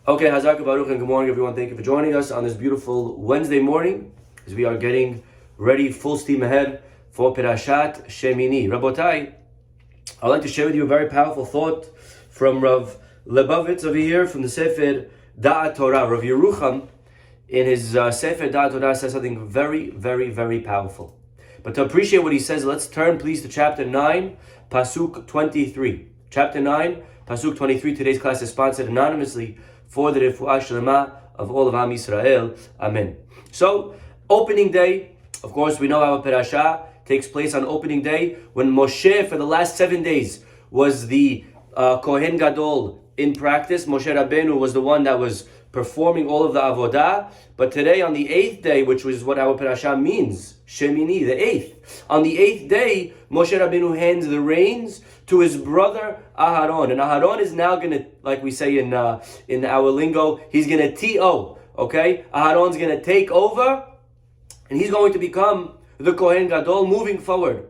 Okay, Hazak Baruch and good morning, everyone. Thank you for joining us on this beautiful Wednesday morning as we are getting ready full steam ahead for Perashat Shemini. Rabotai, I'd like to share with you a very powerful thought from Rav Lebovitz over here from the Sefer Da'at Torah. Rav Yerucham in his Sefer Da'at Torah says something very, very, very powerful. But to appreciate what he says, let's turn please to chapter 9, Pasuk 23. Chapter 9, Pasuk 23. Today's class is sponsored anonymously for the Refuah Shlema of all of Am Yisrael. Amen. So, opening day, of course, we know our Perashah takes place on opening day when Moshe, for the last 7 days, was the Kohen Gadol in practice. Moshe Rabbeinu was the one that was performing all of the avodah. But today, on the 8th day, which was what our Perashah means, Shemini, the 8th. On the 8th day, Moshe Rabbeinu hands the reins to his brother Aharon. And Aharon is now going to, like we say in our lingo, he's going to T.O., okay? Aharon's going to take over, and he's going to become the Kohen Gadol moving forward.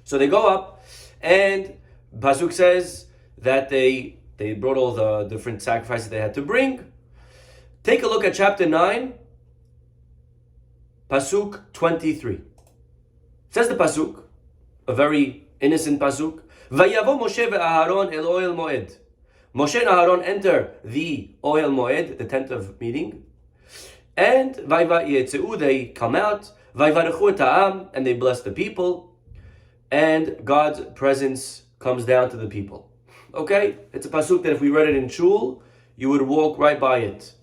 So they go up, and Pasuk says that they brought all the different sacrifices they had to bring. Take a look at chapter 9, Pasuk 23. Says the Pasuk, a very innocent Pasuk. Vayavo Moshe ve'Aharon el Ohel Moed. Moshe and Aharon enter the Ohel Moed, the tent of meeting. And Vayva Yetzeu, they come out. Vayvarechu et ha'am, and they bless the people. And God's presence comes down to the people. Okay? It's a Pasuk that if we read it in Shul, you would walk right by it.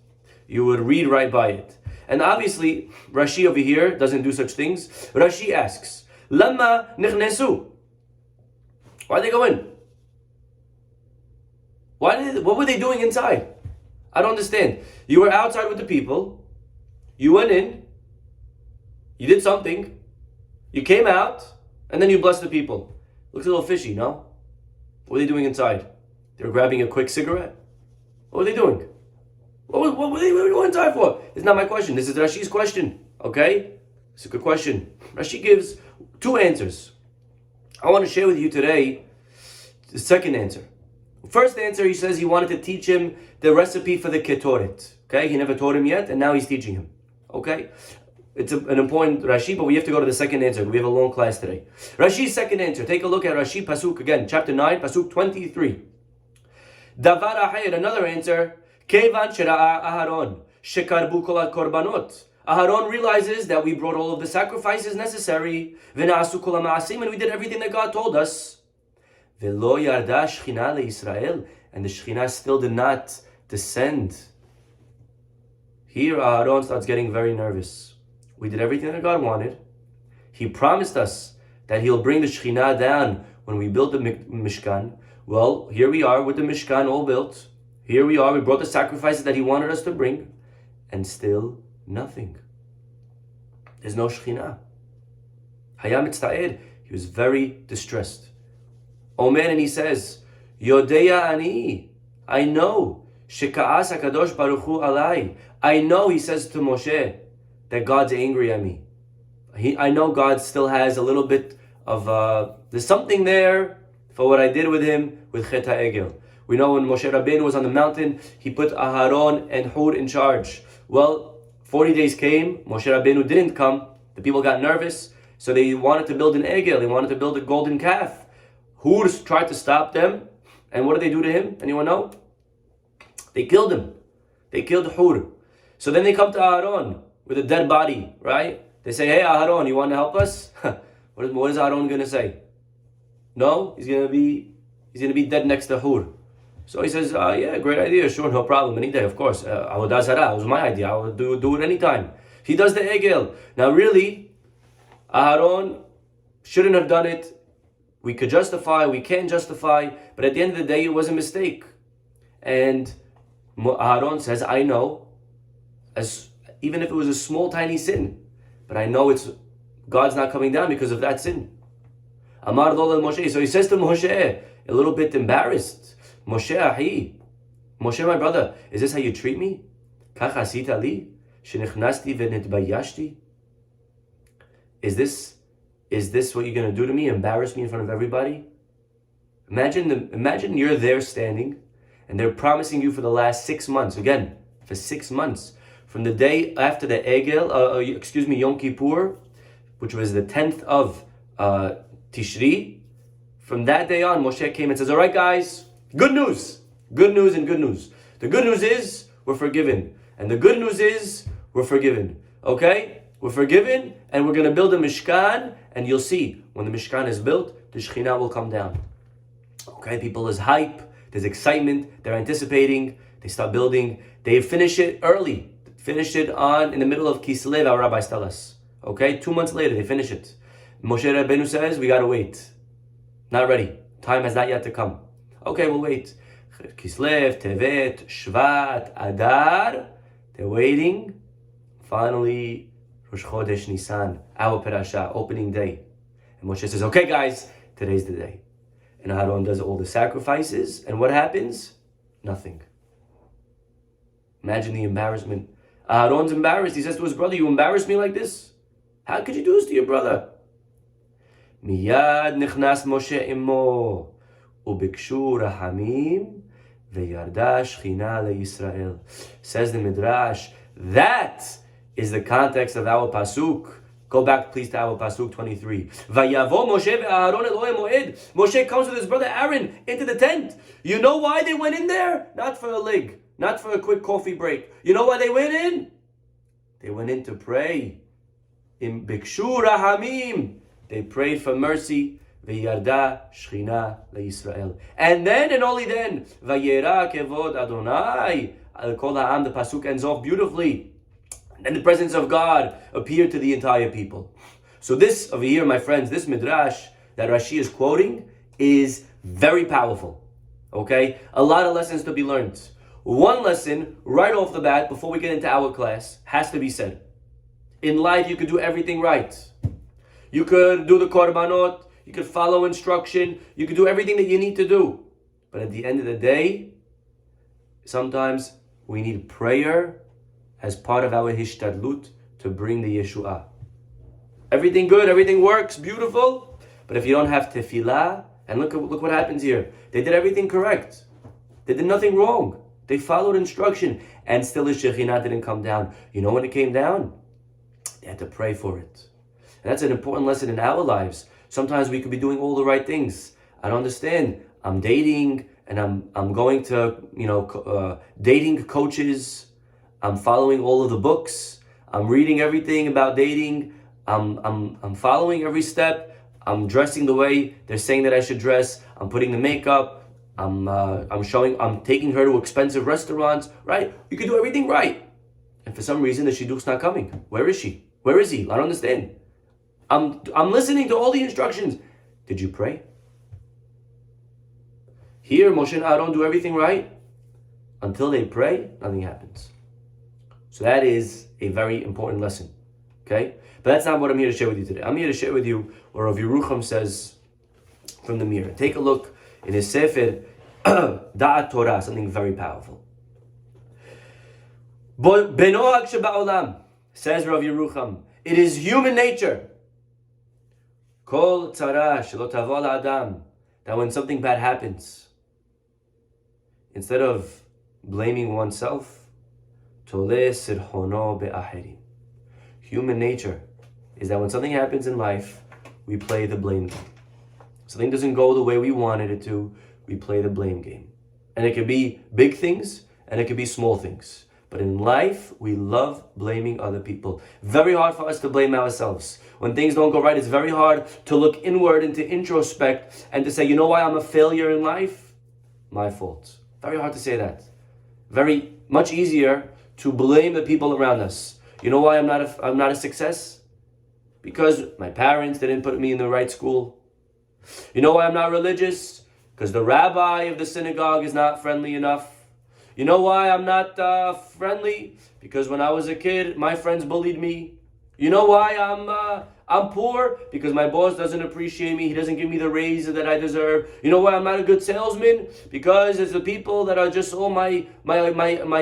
You would read right by it. And obviously, Rashi over here doesn't do such things. Rashi asks, Lama nichnesu? Why'd they go in? What were they doing inside? I don't understand. You were outside with the people. You went in. You did something. You came out. And then you blessed the people. Looks a little fishy, no? What were they doing inside? They were grabbing a quick cigarette? What were they doing? What were they going inside for? It's not my question. This is Rashi's question. Okay? It's a good question. Rashi gives two answers. I want to share with you today the second answer. First answer, he says he wanted to teach him the recipe for the ketoret. Okay? He never taught him yet, and now he's teaching him. Okay? It's an important Rashi, but we have to go to the second answer. We have a long class today. Rashi's second answer. Take a look at Rashi Pasuk again, chapter 9, Pasuk 23. Davar aher, another answer. Kevan shera'a Aharon, shekarbu kol korbanot. Aharon realizes that we brought all of the sacrifices necessary. V'na'asu kol ha'ma'asim, and we did everything that God told us. V'lo yarda shchina le'Yisrael, and the shchina still did not descend. Here Aharon starts getting very nervous. We did everything that God wanted. He promised us that He'll bring the Shekhinah down when we build the Mishkan. Well, here we are with the Mishkan all built. Here we are, we brought the sacrifices that He wanted us to bring, and still nothing. There's no Shekhinah. Hayam Mitzta'ed, he was very distressed. Omer, and he says, Yodeya ani, I know, Sheka'as HaKadosh Baruch Hu alai. I know, he says to Moshe, that God's angry at me. I know God still has a little bit of, there's something there for what I did with him with Chet HaEgel. We know when Moshe Rabbeinu was on the mountain, he put Aharon and Hur in charge. Well, 40 days came, Moshe Rabbeinu didn't come, the people got nervous, so they wanted to build an Egel, they wanted to build a golden calf. Hur tried to stop them, and what did they do to him? Anyone know? They killed him. They killed Hur. So then they come to Aharon with a dead body, right? They say, hey Aharon, you want to help us? What is Aharon going to say? No, he's going to be dead next to Hur. So he says, yeah, great idea, sure, no problem, any day, of course. Avodah Zarah, it was my idea, I would do it anytime. He does the Egel. Now really, Aharon shouldn't have done it. We could justify, we can justify, but at the end of the day, it was a mistake. And Aharon says, I know, even if it was a small, tiny sin, but I know God's not coming down because of that sin. Amar lo el Moshe. So he says to Moshe, a little bit embarrassed, Moshe ahi, Moshe my brother, is this how you treat me? Kach asita li, shenechnasti v'nitbayashti? Is this what you're going to do to me? Embarrass me in front of everybody? Imagine you're there standing, And they're promising you for the last 6 months, again, for 6 months, from the day after the Yom Kippur, which was the 10th of Tishri. From that day on, Moshe came and says, all right, guys, good news. Good news and good news. The good news is we're forgiven. And the good news is we're forgiven. Okay? We're forgiven and we're going to build a Mishkan. And you'll see, when the Mishkan is built, the Shekhinah will come down. Okay? People is hype. There's excitement. They're anticipating. They start building. They finish it early. Finish it in the middle of Kislev, our rabbis tell us. Okay? 2 months later, they finish it. Moshe Rabbeinu says, we got to wait. Not ready. Time has not yet to come. Okay, we'll wait. Kislev, Tevet, Shvat, Adar. They're waiting. Finally, Rosh Chodesh Nisan, our parasha, opening day. And Moshe says, okay guys, today's the day. And Aaron does all the sacrifices. And what happens? Nothing. Imagine the embarrassment. Aaron's embarrassed. He says to his brother, you embarrassed me like this? How could you do this to your brother? Miyad nichnas Moshe imo ubikshu rahamim veyarda shchina leYisrael. Says the Midrash, that is the context of our pasuk. Go back please to our pasuk 23. Vayavo Moshe ve'Aaron el Ohel Moed. Moshe comes with his brother Aaron into the tent. You know why they went in there? Not for a lig, not for a quick coffee break. You know why they went in? They went in to pray. In bikshu rahamim. They prayed for mercy. V'yarda shchina leYisrael. And then and only then, vayera kevod Adonai. Kol ha'am, the pasuk ends off beautifully. And the presence of God appeared to the entire people. So this over here, my friends, this midrash that Rashi is quoting is very powerful. Okay? A lot of lessons to be learned. One lesson, right off the bat, before we get into our class, has to be said. In life, you could do everything right. You could do the korbanot, you could follow instruction, you could do everything that you need to do. But at the end of the day, sometimes we need prayer as part of our hishtadlut to bring the Yeshua. Everything good, everything works, beautiful. But if you don't have tefillah, and look what happens here. They did everything correct. They did nothing wrong. They followed instruction, and still the Shekhinah didn't come down. You know when it came down? They had to pray for it. And that's an important lesson in our lives. Sometimes we could be doing all the right things. I don't understand. I'm dating, and I'm going to dating coaches. I'm following all of the books. I'm reading everything about dating. I'm following every step. I'm dressing the way they're saying that I should dress. I'm putting the makeup. I'm taking her to expensive restaurants. Right? You can do everything right, and for some reason the shidduch's not coming. Where is she? Where is he? I don't understand. I'm listening to all the instructions. Did you pray? Here, Moshe and Aaron do everything right. Until they pray, nothing happens. So that is a very important lesson. Okay? But that's not what I'm here to share with you today. I'm here to share with you what Rav Yerucham says from the mirror. Take a look in his Sefer Da'at Torah, something very powerful. Benoag sheba'olam, says Rav Yerucham, it is human nature, kol tzara shelo tavo la'adam, that when something bad happens, instead of blaming oneself, tole sirhono be'aherim. Human nature is that when something happens in life, we play the blame game. Something doesn't go the way we wanted it to, we play the blame game. And it could be big things, and it could be small things. But in life, we love blaming other people. Very hard for us to blame ourselves. When things don't go right, it's very hard to look inward and to introspect and to say, you know why I'm a failure in life? My fault. Very hard to say that. Very much easier to blame the people around us. You know why I'm not a success? Because my parents didn't put me in the right school. You know why I'm not religious? Because the rabbi of the synagogue is not friendly enough. You know why I'm not friendly? Because when I was a kid, my friends bullied me. You know why I'm poor? Because my boss doesn't appreciate me. He doesn't give me the raise that I deserve. You know why I'm not a good salesman? Because it's the people that are just all my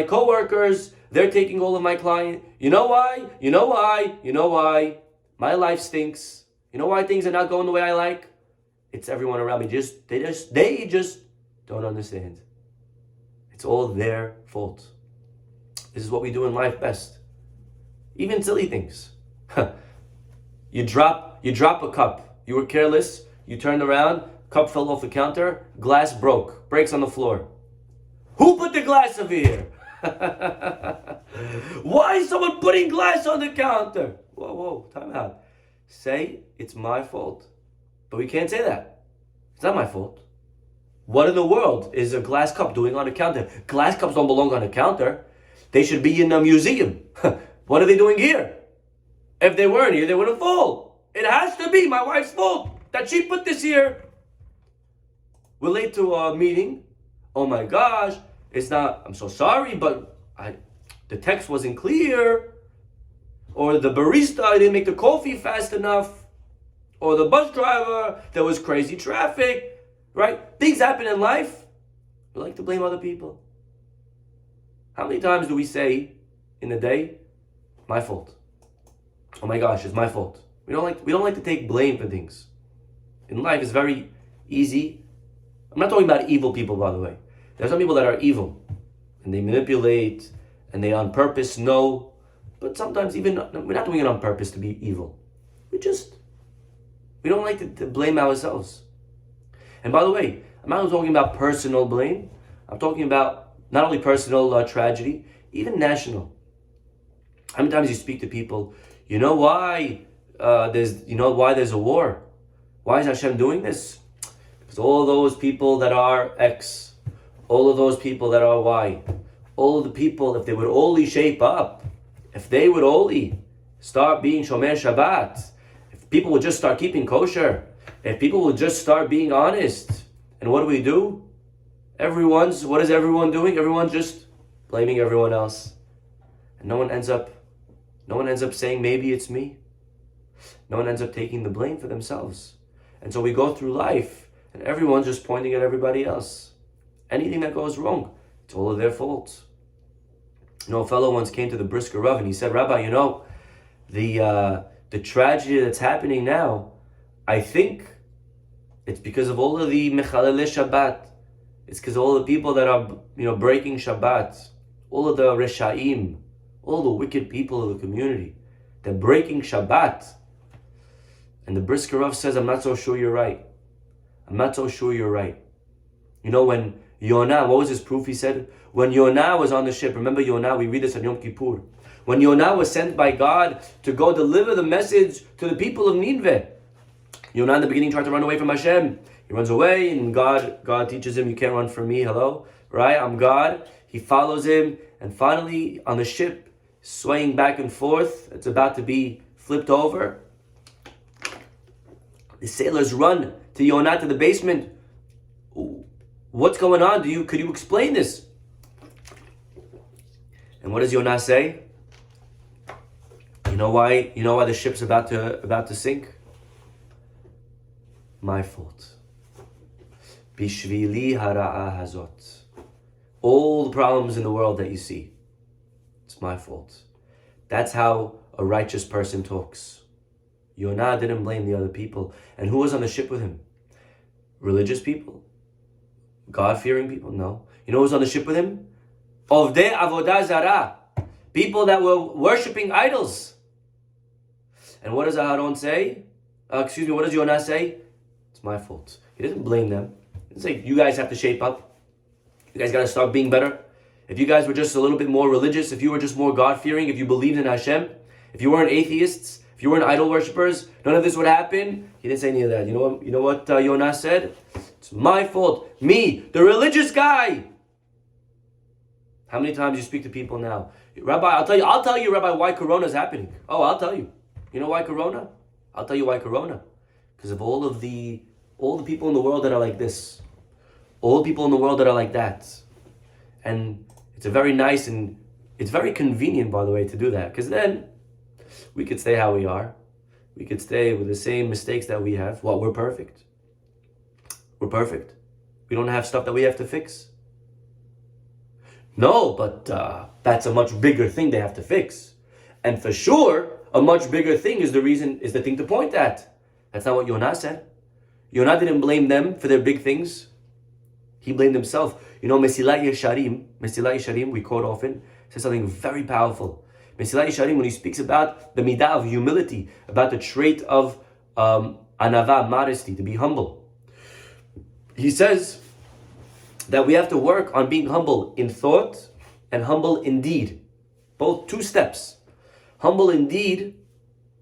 coworkers. They're taking all of my clients. You know why? You know why? You know why? My life stinks. You know why things are not going the way I like? It's everyone around me. They just don't understand. It's all their fault. This is what we do in life best. Even silly things. You drop a cup. You were careless. You turned around. Cup fell off the counter. Glass broke. Breaks on the floor. Who put the glass over here? Why is someone putting glass on the counter? Whoa, time out. Say, it's my fault. But we can't say that. It's not my fault. What in the world is a glass cup doing on a counter? Glass cups don't belong on a counter. They should be in a museum. What are they doing here? If they weren't here, they wouldn't fall. It has to be my wife's fault that she put this here. We're late to a meeting. Oh my gosh, it's not, I'm so sorry, but the text wasn't clear. Or the barista didn't make the coffee fast enough. Or the bus driver, there was crazy traffic. Right? Things happen in life. We like to blame other people. How many times do we say in a day, my fault? Oh my gosh, it's my fault. We don't like to take blame for things. In life, it's very easy. I'm not talking about evil people, by the way. There's some people that are evil, and they manipulate, and they on purpose know. But sometimes we're not doing it on purpose to be evil. We don't like to blame ourselves. And by the way, I'm not talking about personal blame. I'm talking about not only personal tragedy, even national. How many times you speak to people, you know why there's a war? Why is Hashem doing this? Because all those people that are X, all of those people that are Y, all of the people, if they would only shape up, if they would only start being Shomer Shabbat, if people would just start keeping kosher, if people would just start being honest. And what do? What is everyone doing? Everyone's just blaming everyone else. And no one ends up saying, maybe it's me. No one ends up taking the blame for themselves. And so we go through life, and everyone's just pointing at everybody else. Anything that goes wrong, it's all of their fault. A fellow once came to the Brisker Rav, and he said, Rabbi, the tragedy that's happening now, I think it's because of all of the Mechalelei Shabbat. It's because all the people that are, breaking Shabbat, all of the Reshaim, all the wicked people of the community, they're breaking Shabbat. And the Brisker Rav says, I'm not so sure you're right. I'm not so sure you're right. When Yonah, what was his proof? He said, when Yonah was on the ship, remember Yonah, we read this on Yom Kippur. When Yonah was sent by God to go deliver the message to the people of Nineveh, Yonah in the beginning tried to run away from Hashem. He runs away, and God teaches him, you can't run from me, hello? Right? I'm God. He follows him, and finally on the ship, swaying back and forth, it's about to be flipped over. The sailors run to Yonah to the basement. What's going on? Could you explain this? And what does Yonah say? You know why the ship's about to sink? My fault. Bishvili hara'a hazot. All the problems in the world that you see, it's my fault. That's how a righteous person talks. Yonah didn't blame the other people. And who was on the ship with him? Religious people? God-fearing people? No. You know who was on the ship with him? Ovdei avodah zarah. People that were worshipping idols. And what does Aharon say? What does Yonah say? It's my fault. He doesn't blame them. He doesn't say, you guys have to shape up. You guys got to start being better. If you guys were just a little bit more religious, if you were just more God-fearing, if you believed in Hashem, if you weren't atheists, if you weren't idol worshippers, none of this would happen. He didn't say any of that. You know what Yonah said? It's my fault. Me, the religious guy. How many times you speak to people now? Rabbi, I'll tell you, Rabbi, why Corona is happening. Oh, I'll tell you. You know why Corona? I'll tell you why Corona. Because of all the people in the world that are like this. All the people in the world that are like that. And it's a very nice and it's very convenient, by the way, to do that. Because then we could stay how we are. We could stay with the same mistakes that we have. Well, we're perfect. We're perfect. We don't have stuff that we have to fix. No, but that's a much bigger thing they have to fix. And for sure, a much bigger thing is the thing to point at. That's not what Yonah said. Yonah didn't blame them for their big things. He blamed himself. You know, Mesilat Yesharim, we quote often, says something very powerful. Mesilat Yesharim, when he speaks about the midah of humility, about the trait of anava, modesty, to be humble, he says that we have to work on being humble in thought and humble in deed. Both 2 steps. Humble in deed,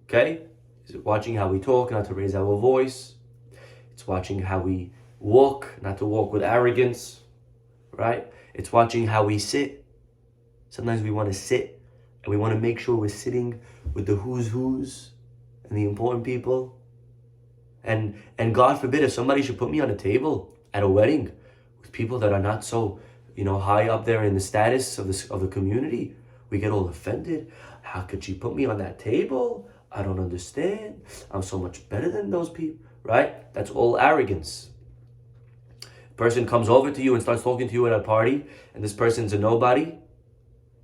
okay, is watching how we talk, not to raise our voice. It's watching how we walk, not to walk with arrogance, right? It's watching how we sit. Sometimes we want to sit and we want to make sure we're sitting with the who's and the important people. And God forbid if somebody should put me on a table at a wedding with people that are not so, high up there in the status of the community, we get all offended. How could she put me on that table? I don't understand. I'm so much better than those people, right? That's all arrogance. Person comes over to you and starts talking to you at a party, and this person's a nobody.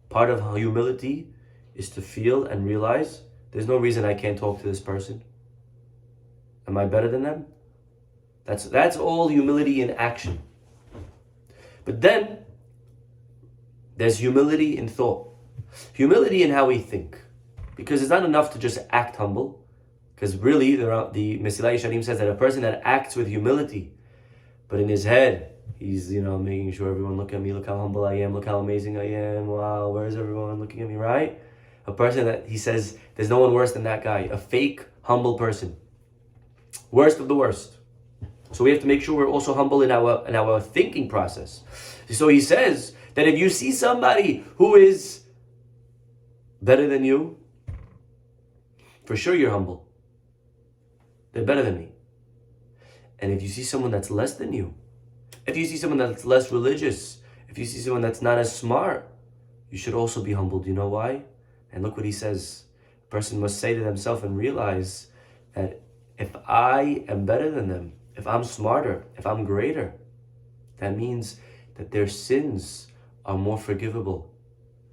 Part of humility is to feel and realize there's no reason I can't talk to this person. Am I better than them? That's all humility in action. But then there's humility in thought. Humility in how we think. Because it's not enough to just act humble. Because really, the Mesilat Yesharim says that a person that acts with humility, but in his head, he's, making sure everyone look at me, look how humble I am, look how amazing I am, wow, where's everyone looking at me, right? A person that he says, there's no one worse than that guy, a fake, humble person. Worst of the worst. So we have to make sure we're also humble in our thinking process. So he says that if you see somebody who is better than you, for sure you're humble. They're better than me. And if you see someone that's less than you, if you see someone that's less religious, if you see someone that's not as smart, you should also be humble. Do you know why? And look what he says. A person must say to themselves and realize that if I am better than them, if I'm smarter, if I'm greater, that means that their sins are more forgivable.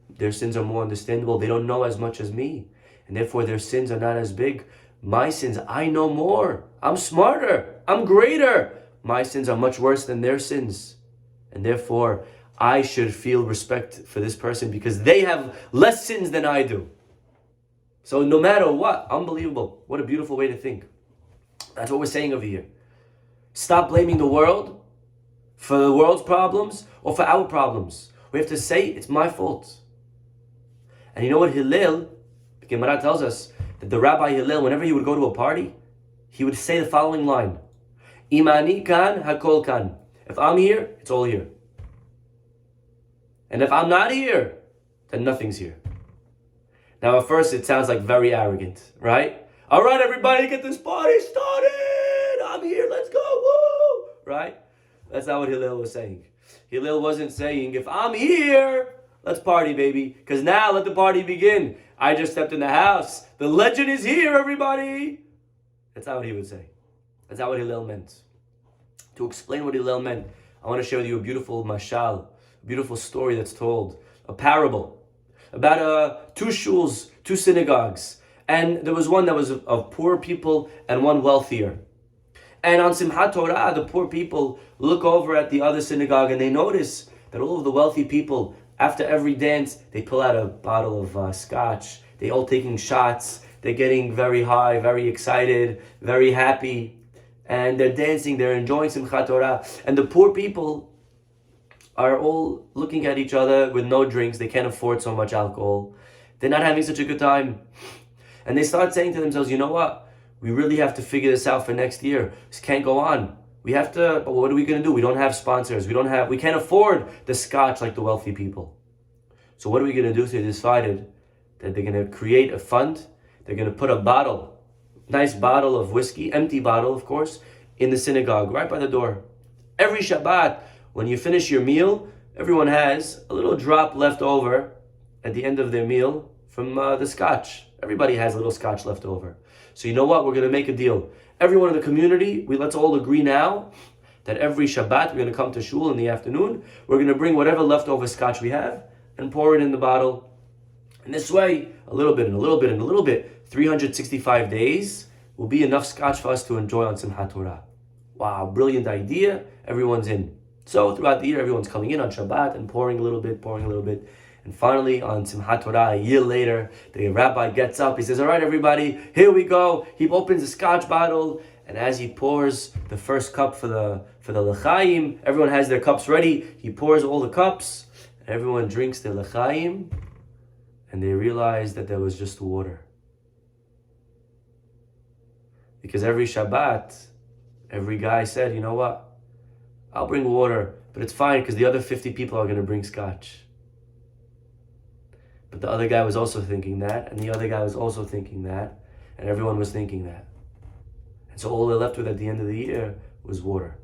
Their sins are more understandable. They don't know as much as me. And therefore their sins are not as big. My sins, I know more. I'm smarter. I'm greater. My sins are much worse than their sins. And therefore, I should feel respect for this person because they have less sins than I do. So no matter what, unbelievable. What a beautiful way to think. That's what we're saying over here. Stop blaming the world for the world's problems or for our problems. We have to say, it's my fault. And you know what Hillel, the Gemara tells us, that the Rabbi Hillel, whenever he would go to a party, he would say the following line, Imani kan, hakol kan. If I'm here, it's all here. And if I'm not here, then nothing's here. Now at first it sounds like very arrogant, right? All right, everybody, get this party started. I'm here, let's go, woo! Right? That's not what Hillel was saying. Hillel wasn't saying, if I'm here, let's party, baby. Because now let the party begin. I just stepped in the house. The legend is here, everybody. That's not what he would say. That's not what Hillel meant. To explain what Hillel meant, I want to share with you a beautiful mashal, a beautiful story that's told, a parable about 2 shuls, 2 synagogues. And there was one that was of poor people and one wealthier. And on Simchat Torah, the poor people look over at the other synagogue and they notice that all of the wealthy people, after every dance, they pull out a bottle of scotch. They all taking shots. They're getting very high, very excited, very happy. And they're dancing, they're enjoying Simchat Torah. And the poor people are all looking at each other with no drinks. They can't afford so much alcohol. They're not having such a good time. And they start saying to themselves, you know what? We really have to figure this out for next year. This can't go on. We have to, but what are we going to do? We don't have sponsors. We can't afford the scotch like the wealthy people. So what are we going to do? So they decided that they're going to create a fund. They're going to put a bottle, nice bottle of whiskey, empty bottle, of course, in the synagogue, right by the door. Every Shabbat, when you finish your meal, everyone has a little drop left over at the end of their meal from the scotch. Everybody has a little scotch left over. So you know what? We're going to make a deal. Everyone in the community, let's all agree now that every Shabbat we're going to come to shul in the afternoon. We're going to bring whatever leftover scotch we have and pour it in the bottle. And this way, a little bit and a little bit and a little bit, 365 days will be enough scotch for us to enjoy on Simchat Torah. Wow, brilliant idea. Everyone's in. So throughout the year, everyone's coming in on Shabbat and pouring a little bit. And finally, on Simchat Torah, a year later, the rabbi gets up. He says, all right, everybody, here we go. He opens a scotch bottle, and as he pours the first cup for the l'chaim, everyone has their cups ready. He pours all the cups, and everyone drinks the l'chaim, and they realize that there was just water. Because every Shabbat, every guy said, you know what? I'll bring water, but it's fine because the other 50 people are going to bring scotch. But the other guy was also thinking that, and the other guy was also thinking that, and everyone was thinking that. And so all they're left with at the end of the year was water.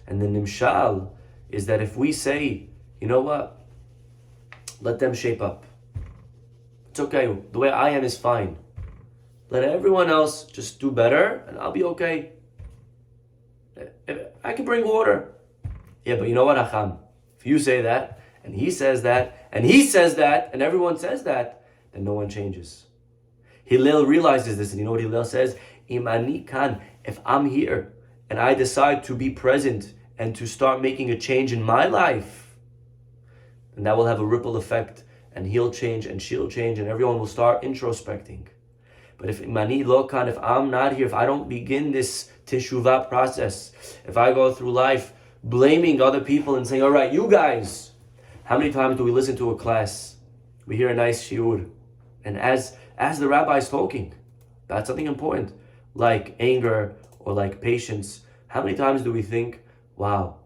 And the nimshal is that if we say, you know what? Let them shape up. It's okay. The way I am is fine. Let everyone else just do better, and I'll be okay. I can bring water. Yeah, but you know what, Acham? If you say that, and he says that, and he says that, and everyone says that, then no one changes. Hillel realizes this, and you know what Hillel says? Imani kan, if I'm here, and I decide to be present, and to start making a change in my life, then that will have a ripple effect, and he'll change, and she'll change, and everyone will start introspecting. But if Imani lo kan, if I'm not here, if I don't begin this teshuvah process, if I go through life blaming other people and saying, all right, you guys, how many times do we listen to a class? We hear a nice shiur, and as the rabbi is talking, that's something important, like anger or like patience. How many times do we think, wow,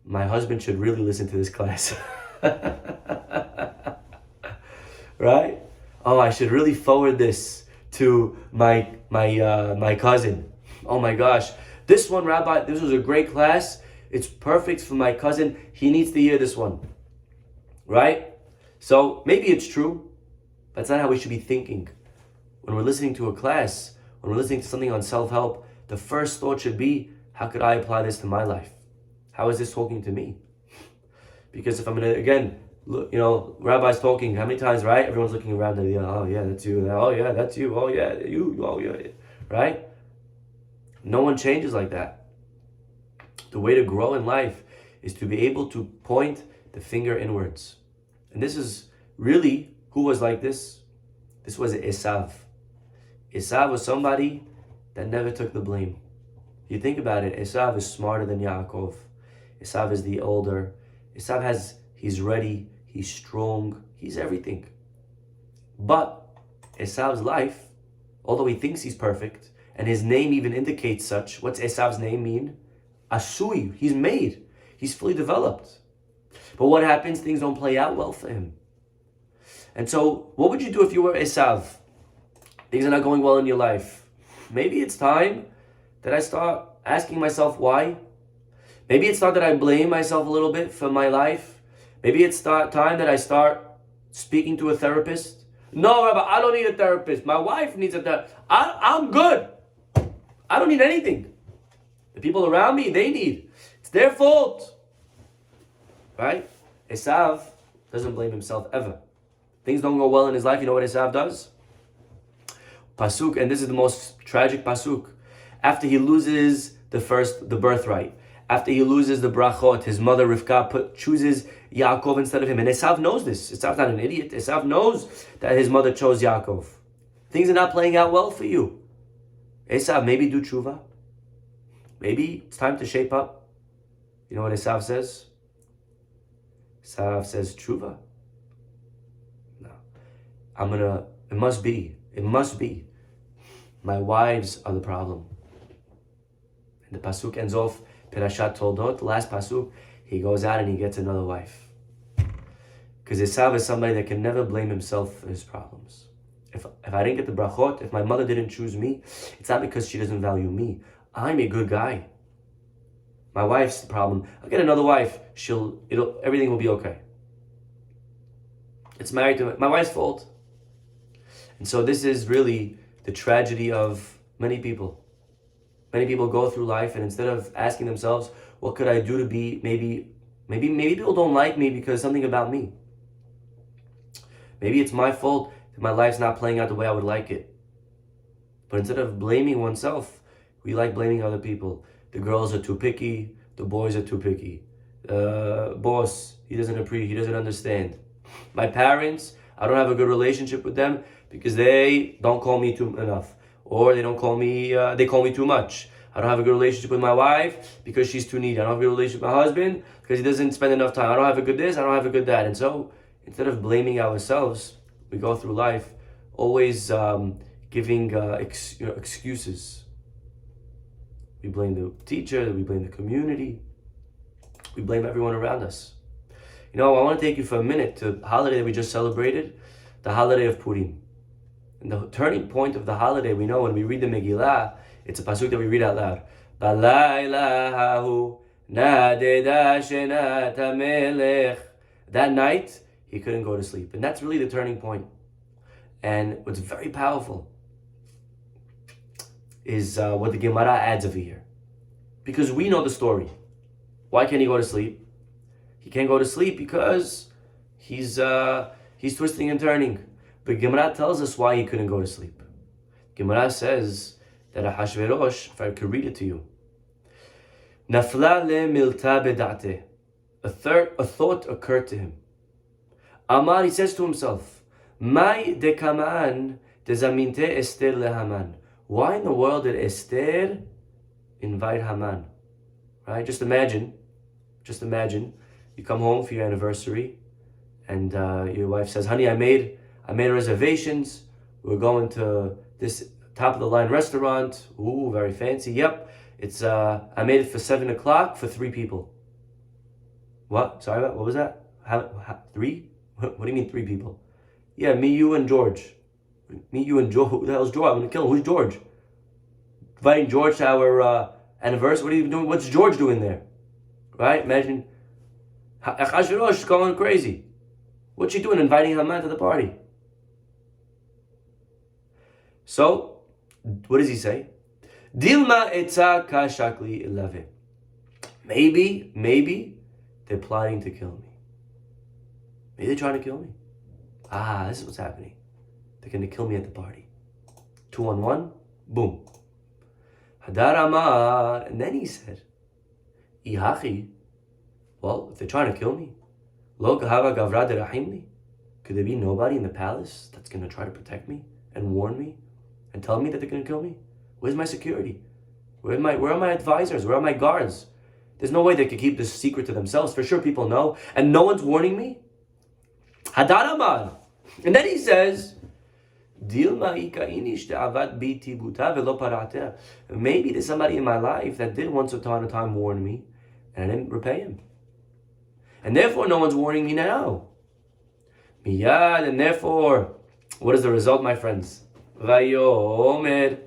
my husband should really listen to this class? Right? Oh, I should really forward this to my cousin. Oh my gosh, this one, Rabbi, this was a great class. It's perfect for my cousin. He needs to hear this one. Right? So maybe it's true, but it's not how we should be thinking. When we're listening to a class, when we're listening to something on self-help, the first thought should be, how could I apply this to my life? How is this talking to me? Because if I'm going to, again, look, Rabbi's talking, how many times, right? Everyone's looking around and, oh yeah, that's you. Oh yeah, that's you. Oh yeah, you. Oh yeah, right? No one changes like that. The way to grow in life is to be able to point the finger inwards. And this is really, who was like this? This was Esav. Esav was somebody that never took the blame. You think about it, Esav is smarter than Yaakov. Esav is the older. Esav he's ready, he's strong, he's everything. But Esav's life, although he thinks he's perfect, and his name even indicates such, what's Esav's name mean? Asui, he's made, he's fully developed. But what happens? Things don't play out well for him. And so, what would you do if you were Esav? Things are not going well in your life. Maybe it's time that I start asking myself why. Maybe it's time that I blame myself a little bit for my life. Maybe it's time that I start speaking to a therapist. No, Rabbi, I don't need a therapist. My wife needs a therapist. I'm good. I don't need anything. The people around me, they need. It's their fault. Right? Esav doesn't blame himself ever. Things don't go well in his life. You know what Esav does? Pasuk, and this is the most tragic pasuk. After he loses the birthright, after he loses the brachot, his mother Rivka chooses Yaakov instead of him. And Esav knows this. Esav's not an idiot. Esav knows that his mother chose Yaakov. Things are not playing out well for you. Esav, maybe do tshuva. Maybe it's time to shape up. You know what Esav says? Esav says tshuva. No. It must be. My wives are the problem. And the pasuk ends off, Perashat Toldot, the last pasuk, he goes out and he gets another wife. Because Esav is somebody that can never blame himself for his problems. If I didn't get the brachot, if my mother didn't choose me, it's not because she doesn't value me. I'm a good guy. My wife's the problem. I'll get another wife. Everything will be okay. It's married to my wife's fault. And so this is really the tragedy of many people. Many people go through life and instead of asking themselves, what could I do to be, maybe people don't like me because something about me. Maybe it's my fault that my life's not playing out the way I would like it. But instead of blaming oneself, we like blaming other people. The girls are too picky, the boys are too picky. Boss, he doesn't understand. My parents, I don't have a good relationship with them because they don't call me enough, or they don't call me. They call me too much. I don't have a good relationship with my wife because she's too needy. I don't have a good relationship with my husband because he doesn't spend enough time. I don't have a good this. I don't have a good that. And so instead of blaming ourselves, we go through life always giving excuses. We blame the teacher. We blame the community. We blame everyone around us. I want to take you for a minute to the holiday that we just celebrated, the holiday of Purim. And the turning point of the holiday, we know when we read the Megillah, it's a pasuk that we read out loud. That night, he couldn't go to sleep. And that's really the turning point. And what's very powerful is what the Gemara adds over here. Because we know the story. Why can't he go to sleep? He can't go to sleep because he's twisting and turning. But Gemara tells us why he couldn't go to sleep. Gemara says that Ahashverosh, if I could read it to you, Nafla le milta bedate. A thought occurred to him. Amar, he says to himself, Mai dekaman dezaminte Esther leHaman. Why in the world did Esther invite Haman? Right? Just imagine, you come home for your anniversary, and your wife says, "Honey, I made reservations. We're going to this top of the line restaurant. Ooh, very fancy. Yep, it's I made it for 7 o'clock for 3 people." What? Sorry, what was that? How 3? What do you mean 3 people? Yeah, me, you, and George. Me, you, and George. Who the hell's George? I'm gonna kill him. Who's George? Inviting George to our anniversary. What are you doing? What's George doing there? Right? Imagine Achashverosh is going crazy. What's she doing? Inviting Haman to the party. So, what does he say? Dilma etza kashakli ilave. Maybe they're plotting to kill me. Maybe they're trying to kill me. This is what's happening. They're going to kill me at the party. 2 on 1, boom. Hadar Amar, and then he said, Ihachi, well, if they're trying to kill me, Lo kahava gavra derahimli, could there be nobody in the palace that's going to try to protect me and warn me and tell me that they're going to kill me? Where's my security? Where are my advisors? Where are my guards? There's no way they could keep this secret to themselves. For sure people know, and no one's warning me? Hadar Amar. And then he says, maybe there's somebody in my life that did once upon a time warn me, and I didn't repay him. And therefore, no one's warning me now. Miyad, and therefore, what is the result, my friends? Vayomer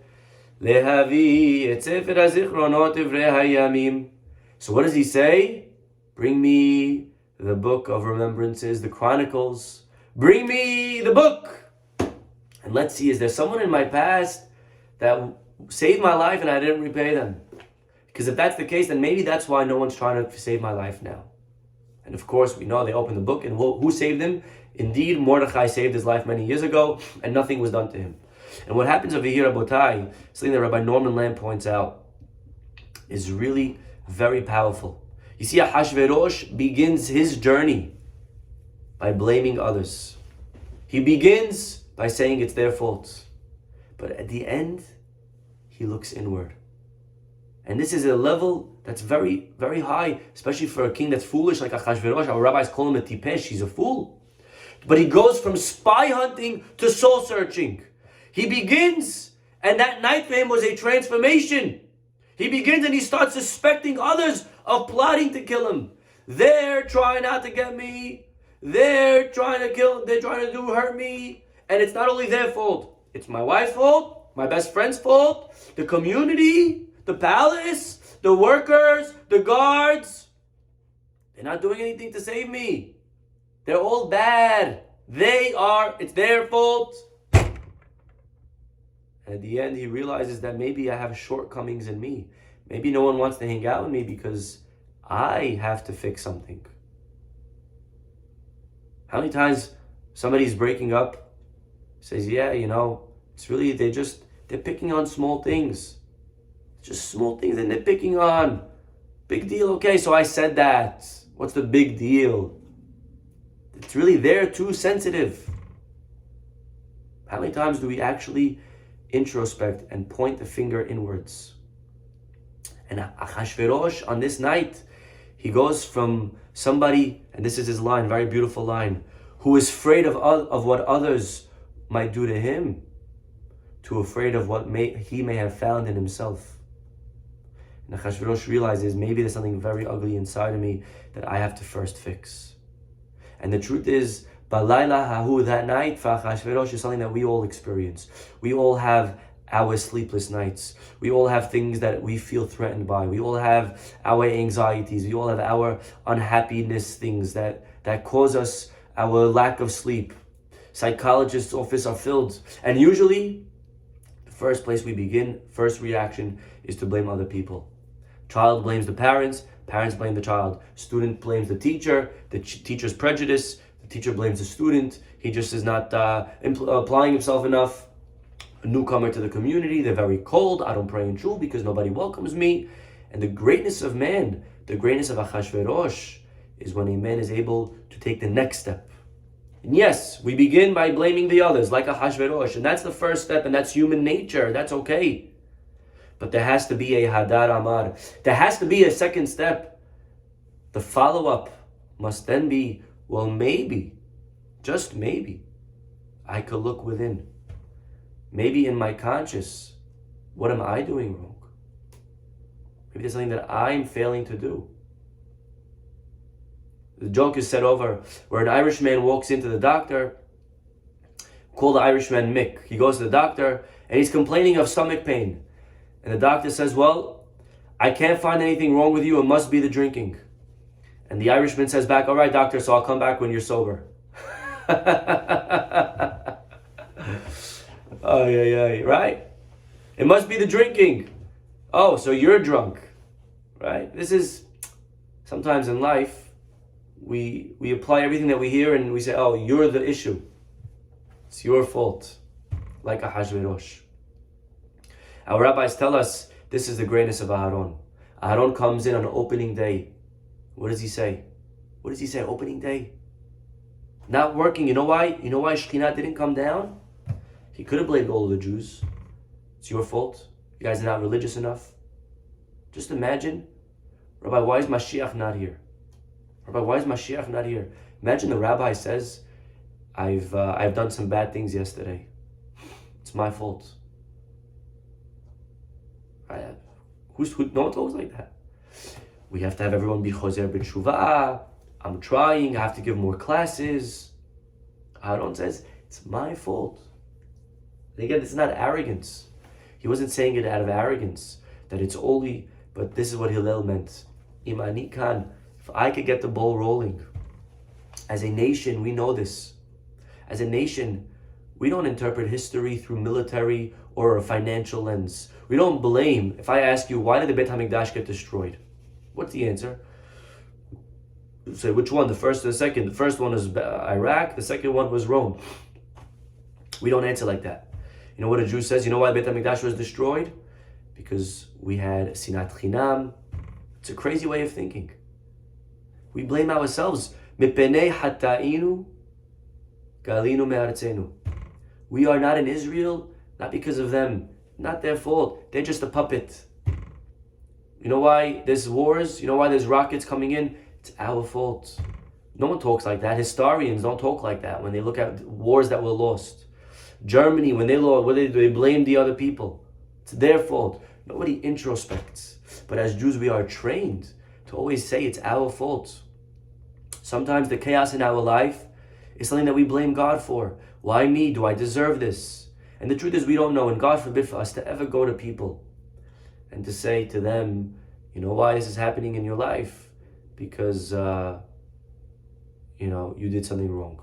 lehavi et sefer hazichronot ivrei hayamim. So what does he say? Bring me the book of remembrances, the chronicles. Bring me the book. And let's see, is there someone in my past that saved my life and I didn't repay them? Because if that's the case, then maybe that's why no one's trying to save my life now. And of course, we know they opened the book, and who saved him? Indeed, Mordechai saved his life many years ago, and nothing was done to him. And what happens over here, Rabotai, something that Rabbi Norman Lamb points out, is really very powerful. You see, Ahashverosh begins his journey by blaming others. He begins by saying it's their fault. But at the end, he looks inward. And this is a level that's very, very high, especially for a king that's foolish like Achashverosh. Our rabbis call him a tipesh, he's a fool. But he goes from spy hunting to soul searching. He begins, and that night for him was a transformation. He begins and he starts suspecting others of plotting to kill him. They're trying not to get me. They're trying to hurt me. And it's not only their fault. It's my wife's fault, my best friend's fault, the community, the palace, the workers, the guards. They're not doing anything to save me. They're all bad. It's their fault. And at the end, he realizes that maybe I have shortcomings in me. Maybe no one wants to hang out with me because I have to fix something. How many times somebody's breaking up, says, yeah, it's really, they're picking on small things. Just small things that they're picking on. Big deal, okay, so I said that. What's the big deal? It's really there, too sensitive. How many times do we actually introspect and point the finger inwards? And Achashverosh, on this night, he goes from somebody, and this is his line, very beautiful line, who is afraid of what others might do to him, to afraid of what he may have found in himself. And Achashverosh realizes maybe there's something very ugly inside of me that I have to first fix. And the truth is, Balayla Hahu, that night for Achashverosh is something that we all experience. We all have our sleepless nights. We all have things that we feel threatened by. We all have our anxieties. We all have our unhappiness things that cause us our lack of sleep. Psychologists' offices are filled. And usually, the first place we begin, first reaction, is to blame other people. Child blames the parents blame the child. Student blames the teacher, teacher's prejudice, the teacher blames the student, he just is not applying himself enough. A newcomer to the community, they're very cold, I don't pray in shul because nobody welcomes me. And the greatness of man, the greatness of Achashverosh, is when a man is able to take the next step. And yes, we begin by blaming the others, like Achashverosh, and that's the first step, and that's human nature, that's okay. But there has to be a Hadar Amar. There has to be a second step. The follow-up must then be, well, maybe, just maybe, I could look within. Maybe in my conscience, what am I doing wrong? Maybe there's something that I'm failing to do. The joke is set over where an Irishman walks into the doctor, call the Irishman Mick. He goes to the doctor and he's complaining of stomach pain. And the doctor says, well, I can't find anything wrong with you. It must be the drinking. And the Irishman says back, all right, doctor, so I'll come back when you're sober. Oh, yeah, right? It must be the drinking. Oh, so you're drunk, right? This is, sometimes in life, we apply everything that we hear and we say, oh, you're the issue. It's your fault. Like Ahasuerus. Our rabbis tell us this is the greatness of Aharon. Aharon comes in on opening day. What does he say? What does he say? Opening day. Not working. You know why? You know why Shekhinah didn't come down? He could have blamed all of the Jews. It's your fault. You guys are not religious enough. Just imagine, Rabbi, why is Mashiach not here? Rabbi, why is Mashiach not here? Imagine the rabbi says, I've done some bad things yesterday. It's my fault. No one talks like that. We have to have everyone be chozer b'tshuvah. I'm trying. I have to give more classes. Aaron says, it's my fault. And again, this is not arrogance. He wasn't saying it out of arrogance, that it's only, but this is what Hillel meant. Imani kan, if I could get the ball rolling. As a nation, we know this. As a nation, we don't interpret history through military or a financial lens. We don't blame. If I ask you, why did the Beit HaMikdash get destroyed? What's the answer? You say, which one? The first or the second? The first one was Iraq. The second one was Rome. We don't answer like that. You know what a Jew says? You know why Beit HaMikdash was destroyed? Because we had sinat chinam. It's a crazy way of thinking. We blame ourselves. Mipenei hata'inu galinu me'artzenu. We are not in Israel, not because of them. Not their fault. They're just a puppet. You know why there's wars? You know why there's rockets coming in? It's our fault. No one talks like that. Historians don't talk like that when they look at wars that were lost. Germany, when they lost, what they blame the other people. It's their fault. Nobody introspects. But as Jews, we are trained to always say it's our fault. Sometimes the chaos in our life is something that we blame God for. Why me? Do I deserve this? And the truth is we don't know, and God forbid for us to ever go to people and to say to them, you know why this is happening in your life? Because, you did something wrong.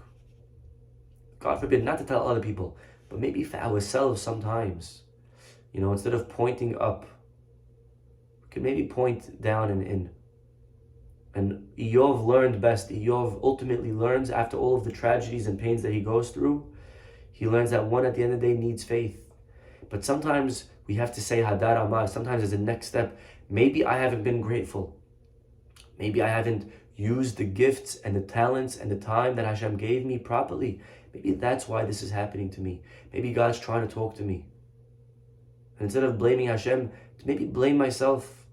God forbid, not to tell other people, but maybe for ourselves sometimes. Instead of pointing up, we can maybe point down and in. And Eov learned best. Eov ultimately learns after all of the tragedies and pains that he goes through. He learns that one at the end of the day needs faith. But sometimes we have to say Hadar Amar. Sometimes as a next step, maybe I haven't been grateful. Maybe I haven't used the gifts and the talents and the time that Hashem gave me properly. Maybe that's why this is happening to me. Maybe God's trying to talk to me. And instead of blaming Hashem, to maybe blame myself.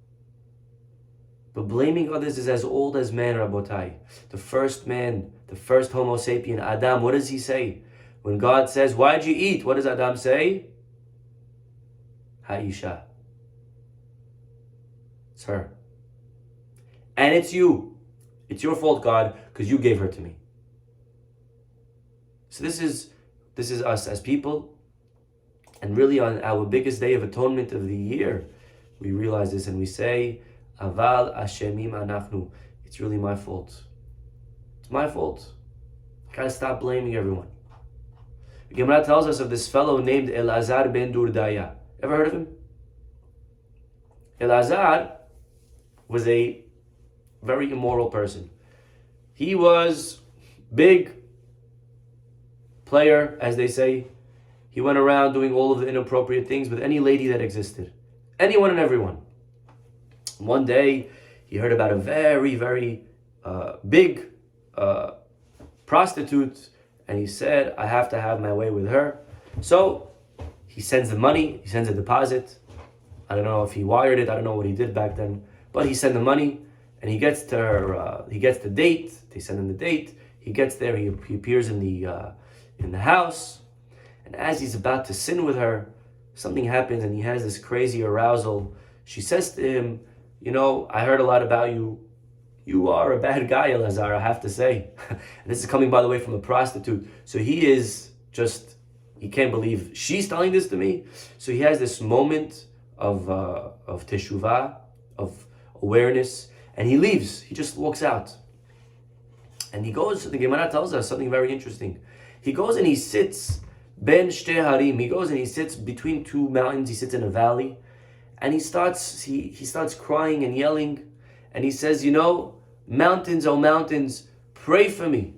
But blaming others is as old as man, Rabotai. The first man, the first Homo sapien, Adam, what does he say? When God says, why'd you eat? What does Adam say? Ha'isha. It's her. And it's you. It's your fault, God, because you gave her to me. So this is us as people. And really on our biggest day of atonement of the year, we realize this and we say, Aval Ashemim Anachnu. It's really my fault. It's my fault. Gotta stop blaming everyone. The Gemara tells us of this fellow named Elazar ben Durdaya. Ever heard of him? Elazar was a very immoral person. He was big player, as they say. He went around doing all of the inappropriate things with any lady that existed. Anyone and everyone. One day, he heard about a very, very big prostitute, and he said, I have to have my way with her. So he sends the money, he sends a deposit. I don't know if he wired it, I don't know what he did back then, but he sent the money, and he gets to her, he gets the date, they send him the date, he gets there, he appears in the house, and as he's about to sin with her, something happens and he has this crazy arousal. She says to him, you know, I heard a lot about you. You are a bad guy, Elazar, I have to say. And this is coming, by the way, from a prostitute. So he is just, he can't believe she's telling this to me. So he has this moment of teshuvah, of awareness, and he leaves. He just walks out. And he goes, the Gemara tells us something very interesting. He goes and he sits, ben shte harim, he goes and he sits between two mountains, he sits in a valley, and he starts crying and yelling, and he says, you know, mountains, oh mountains, pray for me.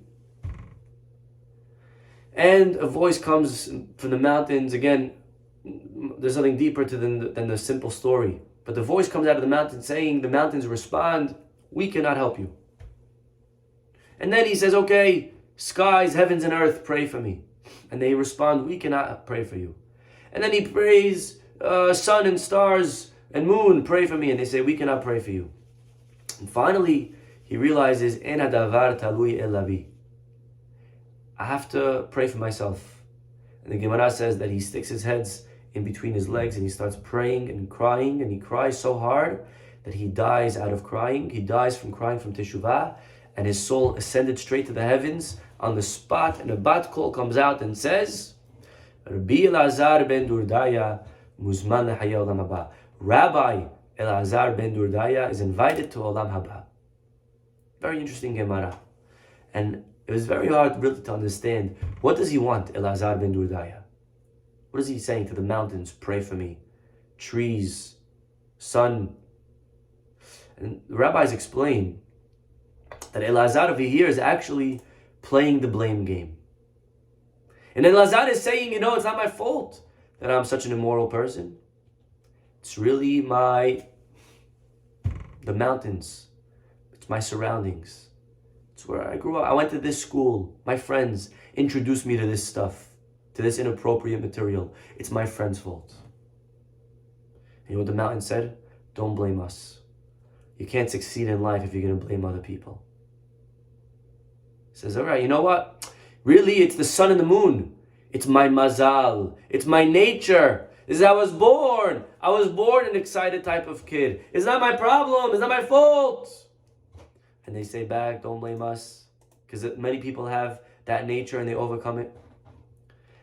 And a voice comes from the mountains. Again, there's something deeper than the simple story. But the voice comes out of the mountain saying, the mountains respond, we cannot help you. And then he says, okay, skies, heavens and earth, pray for me. And they respond, we cannot pray for you. And then he prays, sun and stars and moon, pray for me. And they say, we cannot pray for you. And finally, he realizes, En hadavar talui el lavi. I have to pray for myself. And the Gemara says that he sticks his heads in between his legs and he starts praying and crying, and he cries so hard that he dies out of crying. He dies from crying from teshuvah, and his soul ascended straight to the heavens on the spot, and a bat kol comes out and says, Rabbi Elazar ben Durdaya muzman lehaya olam haba. Rabbi Elazar ben Durdaya is invited to olam haba. Very interesting Gemara. And it was very hard really to understand, what does he want, Elazar ben Durdaya? What is he saying to the mountains, pray for me? Trees, sun. And the rabbis explain that Elazar over here is actually playing the blame game. And Elazar is saying, you know, it's not my fault that I'm such an immoral person. It's really the mountains. It's my surroundings. It's where I grew up. I went to this school. My friends introduced me to this stuff, to this inappropriate material. It's my friend's fault. And you know what the mountain said? Don't blame us. You can't succeed in life if you're going to blame other people. He says, all right, you know what? Really, it's the sun and the moon. It's my mazal. It's my nature. This is how I was born. I was born an excited type of kid. It's not my problem. It's not my fault. And they say back, don't blame us. Because many people have that nature and they overcome it.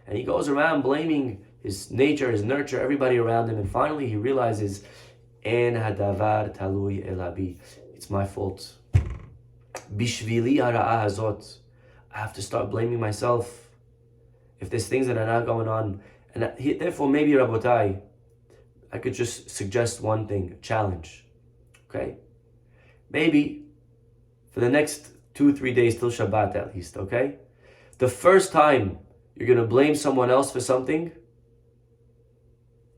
And he goes around blaming his nature, his nurture, everybody around him. And finally he realizes, En hadavar talui elabi. It's my fault. Bishvili hara'ah hazot. I have to start blaming myself. If there's things that are not going on. And therefore, maybe, Rabotai, I could just suggest one thing, a challenge. Okay? Maybe for the next 2-3 days till Shabbat at least, okay? The first time you're going to blame someone else for something,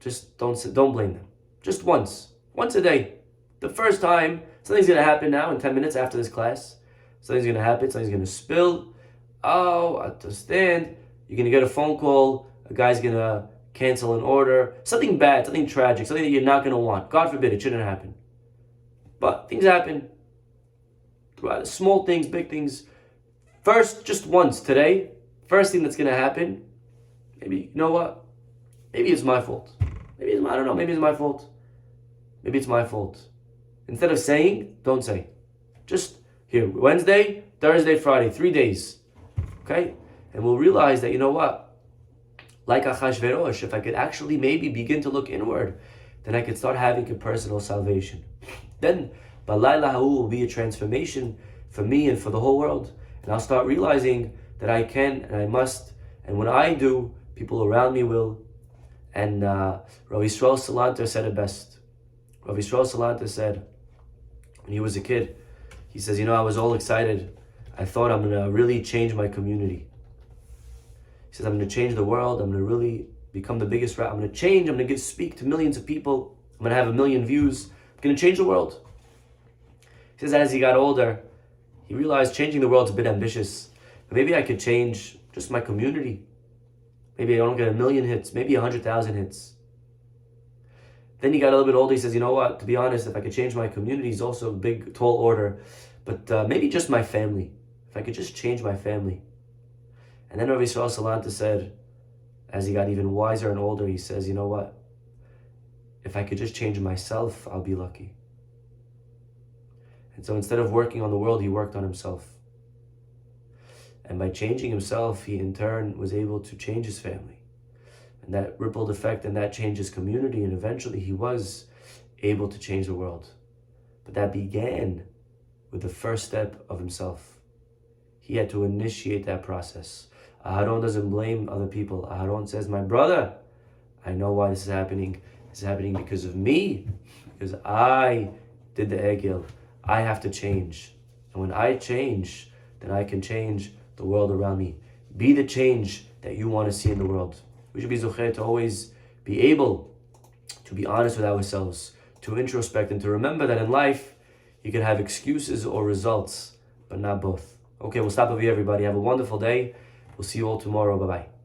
just don't blame them. Just once a day. The first time Something's going to happen now in 10 minutes after this class. Something's going to happen. Something's going to spill. Oh, I understand. You're going to get a phone call. A guy's going to cancel an order. Something bad, something tragic, something that you're not going to want. God forbid, it shouldn't happen. But things happen. Small things, big things. First, just once today, first thing that's going to happen, maybe, you know what? Maybe it's my fault. Maybe it's, I don't know, maybe it's my fault. Maybe it's my fault. Instead of saying, don't say. Just here, Wednesday, Thursday, Friday, 3 days. Okay? And we'll realize that, you know what? Like Achashverosh, if I could actually maybe begin to look inward, then I could start having a personal salvation. Then, Balayla Ha'u will be a transformation for me and for the whole world. And I'll start realizing that I can and I must. And when I do, people around me will. And Rabbi Yisrael Salanter said it best. Rabbi Yisrael Salanter said, when he was a kid, he says, you know, I was all excited. I thought I'm going to really change my community. He says, I'm going to change the world. I'm going to really become the biggest rabbi. I'm going to change. I'm going to speak to millions of people. I'm going to have 1 million views. I'm going to change the world. He says, as he got older, he realized changing the world's a bit ambitious. But maybe I could change just my community. Maybe I don't get 1 million hits, maybe 100,000 hits. Then he got a little bit older. He says, you know what, to be honest, if I could change my community, is also a big, tall order. But maybe just my family. If I could just change my family. And then Rabbi Yisrael Salanter said, as he got even wiser and older, he says, you know what, if I could just change myself, I'll be lucky. And so instead of working on the world, he worked on himself. And by changing himself, he in turn was able to change his family. And that rippled effect, and that changed his community, and eventually he was able to change the world. But that began with the first step of himself. He had to initiate that process. Aharon doesn't blame other people. Aharon says, my brother, I know why this is happening. This is happening because of me, because I did the egel. I have to change. And when I change, then I can change the world around me. Be the change that you want to see in the world. We should be zocher to always be able to be honest with ourselves, to introspect, and to remember that in life, you can have excuses or results, but not both. Okay, we'll stop over here, everybody. Have a wonderful day. We'll see you all tomorrow. Bye-bye.